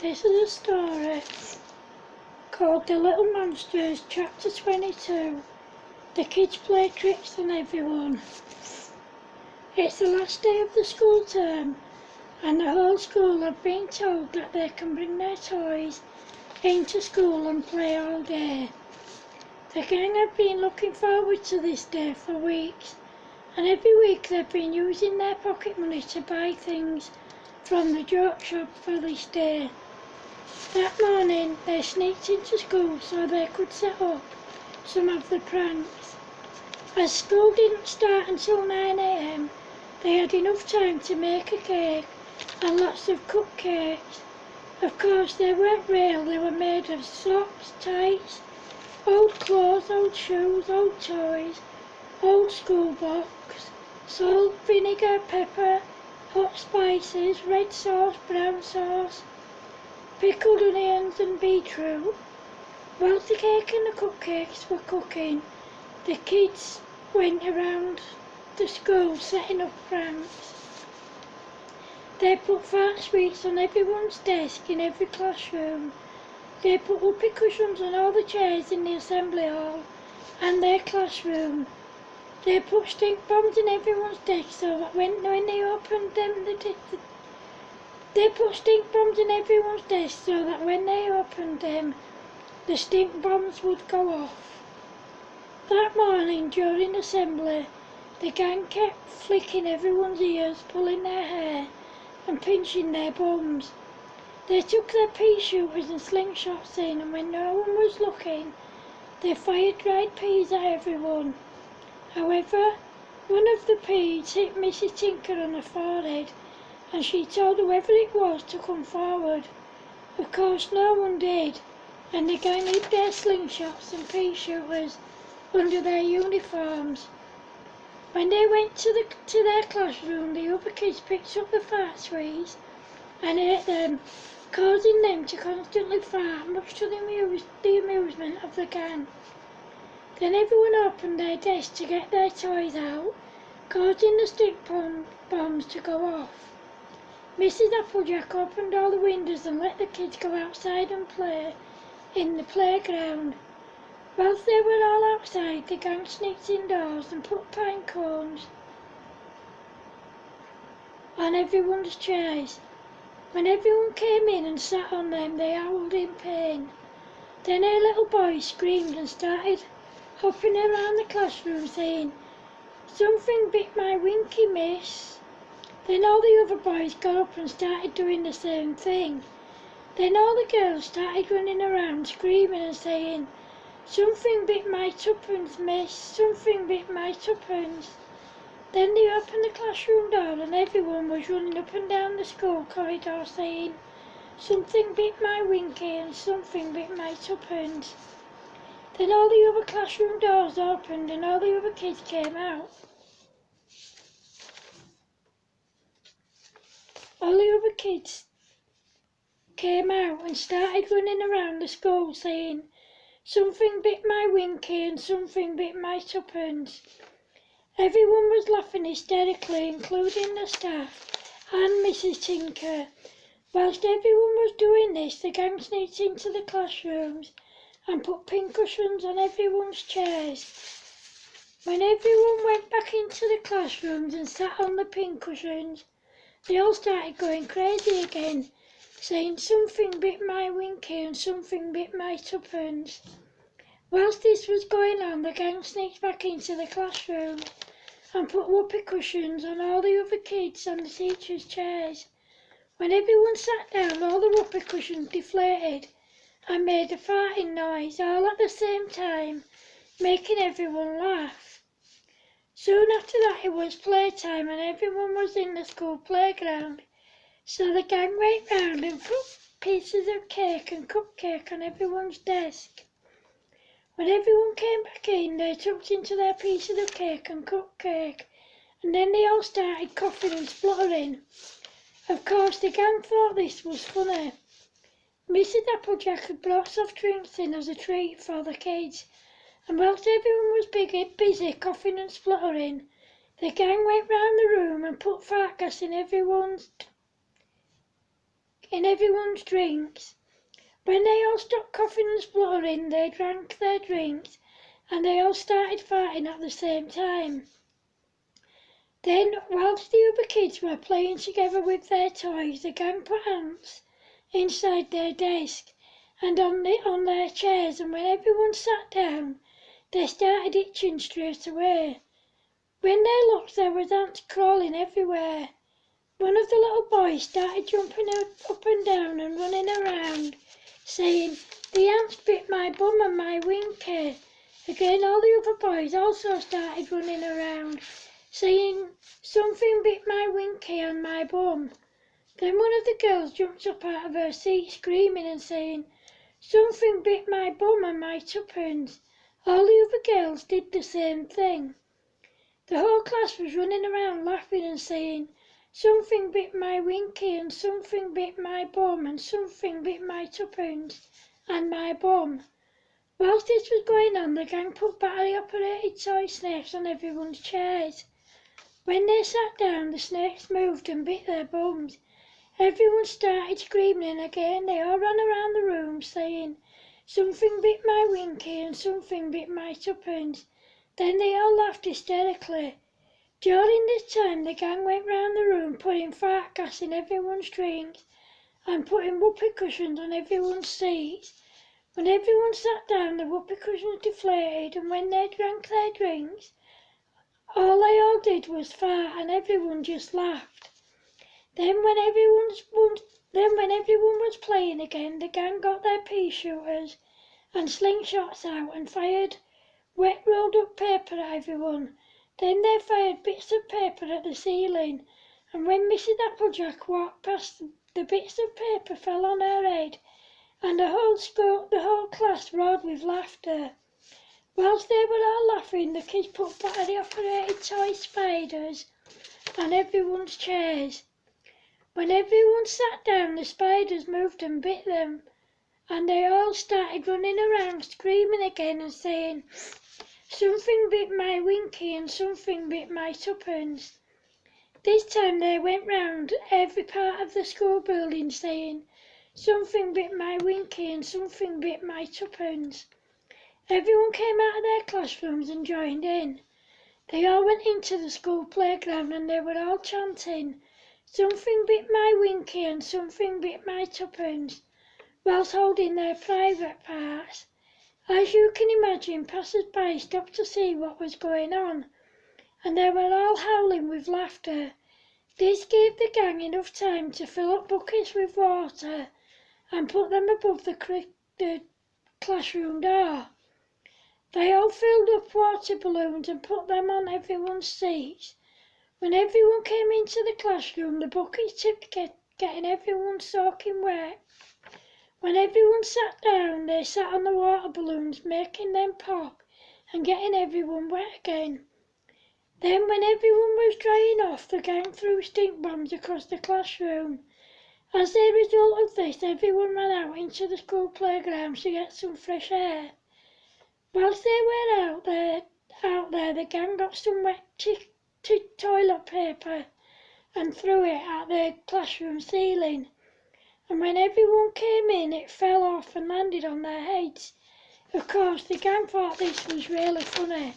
This is a story called The Little Monsters, Chapter 22. The kids play tricks on everyone. It's the last day of the school term, and the whole school have been told that they can bring their toys into school and play all day. The gang have been looking forward to this day for weeks, and every week they've been using their pocket money to buy things from the joke shop for this day. That morning they sneaked into school so they could set up some of the pranks. As school didn't start until 9 AM, they had enough time to make a cake and lots of cupcakes. Of course they weren't real, they were made of socks, tights, old clothes, old shoes, old toys, old school books, salt, vinegar, pepper, hot spices, red sauce, brown sauce, pickled onions and beetroot. Whilst the cake and the cupcakes were cooking, the kids went around the school setting up pranks. They put fart sweets on everyone's desk in every classroom. They put whoopee cushions on all the chairs in the assembly hall and their classroom. They put stink bombs in everyone's desk so that when they opened them, They put stink bombs in everyone's desk so that when they opened them, the stink bombs would go off. That morning during assembly, the gang kept flicking everyone's ears, pulling their hair and pinching their bums. They took their pea shooters and slingshots in, and when no one was looking, they fired dried peas at everyone. However, one of the peas hit Mrs. Tinker on the forehead, and she told whoever it was to come forward. Of course no one did, and the gang hid their slingshots and pea shooters under their uniforms. When they went to their classroom, the other kids picked up the fart sweets and ate them, causing them to constantly fart, much to the amusement of the gang. Then everyone opened their desks to get their toys out, causing the stink bombs to go off. Mrs. Applejack opened all the windows and let the kids go outside and play in the playground. Whilst they were all outside, the gang sneaked indoors and put pine cones on everyone's chairs. When everyone came in and sat on them, they howled in pain. Then a little boy screamed and started hopping around the classroom saying, "Something bit my winky, miss." Then all the other boys got up and started doing the same thing. Then all the girls started running around screaming and saying, "Something bit my tuppence, miss, something bit my tuppence." Then they opened the classroom door and everyone was running up and down the school corridor saying, "Something bit my winky and something bit my tuppence." Then all the other classroom doors opened and all the other kids came out. All the other kids came out and started running around the school saying, "Something bit my winky and something bit my tuppence." Everyone was laughing hysterically, including the staff and Mrs. Tinker. Whilst everyone was doing this, the gang sneaked into the classrooms and put pink cushions on everyone's chairs. When everyone went back into the classrooms and sat on the pink cushions, they all started going crazy again, saying, "Something bit my winky and something bit my tuppence." Whilst this was going on, the gang sneaked back into the classroom and put whoopee cushions on all the other kids on the teachers' chairs. When everyone sat down, all the whoopee cushions deflated and made a farting noise all at the same time, making everyone laugh. Soon after that it was playtime and everyone was in the school playground, so the gang went round and put pieces of cake and cupcake on everyone's desk. When everyone came back in, they tucked into their pieces of cake and cupcake, and then they all started coughing and spluttering. Of course, the gang thought this was funny. Mrs. Applejack had brought soft drinks in as a treat for the kids, and whilst everyone was busy coughing and spluttering, the gang went round the room and put fart gas in everyone's in everyone's drinks. When they all stopped coughing and spluttering, they drank their drinks, and they all started fighting at the same time. Then, whilst the other kids were playing together with their toys, the gang put ants inside their desk and on their chairs, and when everyone sat down, they started itching straight away. When they looked, there was ants crawling everywhere. One of the little boys started jumping up and down and running around, saying, "The ants bit my bum and my winky." Again, all the other boys also started running around, saying, "Something bit my winky and my bum." Then one of the girls jumped up out of her seat, screaming and saying, "Something bit my bum and my tuppence." All the other girls did the same thing. The whole class was running around laughing and saying, "Something bit my winky and something bit my bum and something bit my tuppence and my bum." Whilst this was going on, the gang put battery-operated toy snakes on everyone's chairs. When they sat down, the snakes moved and bit their bums. Everyone started screaming, and again they all ran around the room saying, "Something bit my winky and something bit my tuppence." Then they all laughed hysterically. During this time, the gang went round the room putting fart gas in everyone's drinks and putting whoopee cushions on everyone's seats. When everyone sat down, the whoopee cushions deflated, and when they drank their drinks, all they all did was fart, and everyone just laughed. Then when everyone was playing again, the gang got their pea shooters and slingshots out and fired wet rolled up paper at everyone. Then they fired bits of paper at the ceiling, and when Mrs. Applejack walked past, the bits of paper fell on her head, and the whole class roared with laughter. Whilst they were all laughing, the kids put battery-operated toy spiders on everyone's chairs. When everyone sat down, the spiders moved and bit them, and they all started running around screaming again and saying, "Something bit my winky and something bit my tuppence." This time they went round every part of the school building saying, "Something bit my winky and something bit my tuppence." Everyone came out of their classrooms and joined in. They all went into the school playground and they were all chanting, "Something bit my winky and something bit my tuppence," whilst holding their private parts. As you can imagine, passers-by stopped to see what was going on, and they were all howling with laughter. This gave the gang enough time to fill up buckets with water and put them above the classroom door. They all filled up water balloons and put them on everyone's seats. When everyone came into the classroom, the buckets tipped, getting everyone soaking wet. When everyone sat down, they sat on the water balloons, making them pop and getting everyone wet again. Then, when everyone was drying off, the gang threw stink bombs across the classroom. As a result of this, everyone ran out into the school playground to get some fresh air. Whilst they were out there, the gang got some wet toilet paper and threw it at the classroom ceiling. And when everyone came in, it fell off and landed on their heads. Of course, the gang thought this was really funny.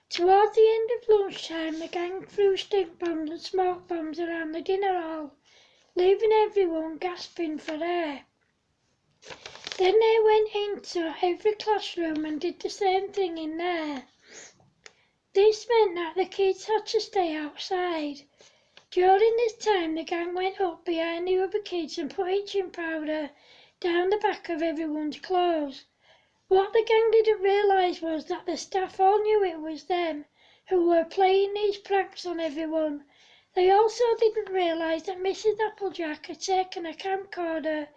Towards the end of lunchtime, the gang threw stink bombs and smoke bombs around the dinner hall, leaving everyone gasping for air. Then they went into every classroom and did the same thing in there. This meant that the kids had to stay outside. During this time, the gang went up behind the other kids and put itching powder down the back of everyone's clothes. What the gang didn't realise was that the staff all knew it was them who were playing these pranks on everyone. They also didn't realise that Mrs. Applejack had taken a camcorder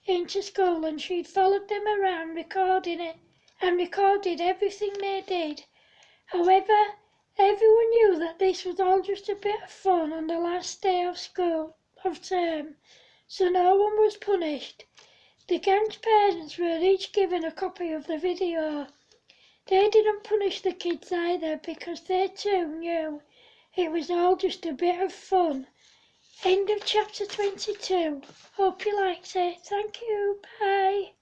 into school and she'd followed them around recording it and recorded everything they did. However, everyone knew that this was all just a bit of fun on the last day of school of term, so no one was punished. The gang's parents were each given a copy of the video. They didn't punish the kids either because they too knew it was all just a bit of fun. End of chapter 22. Hope you liked it. Thank you. Bye.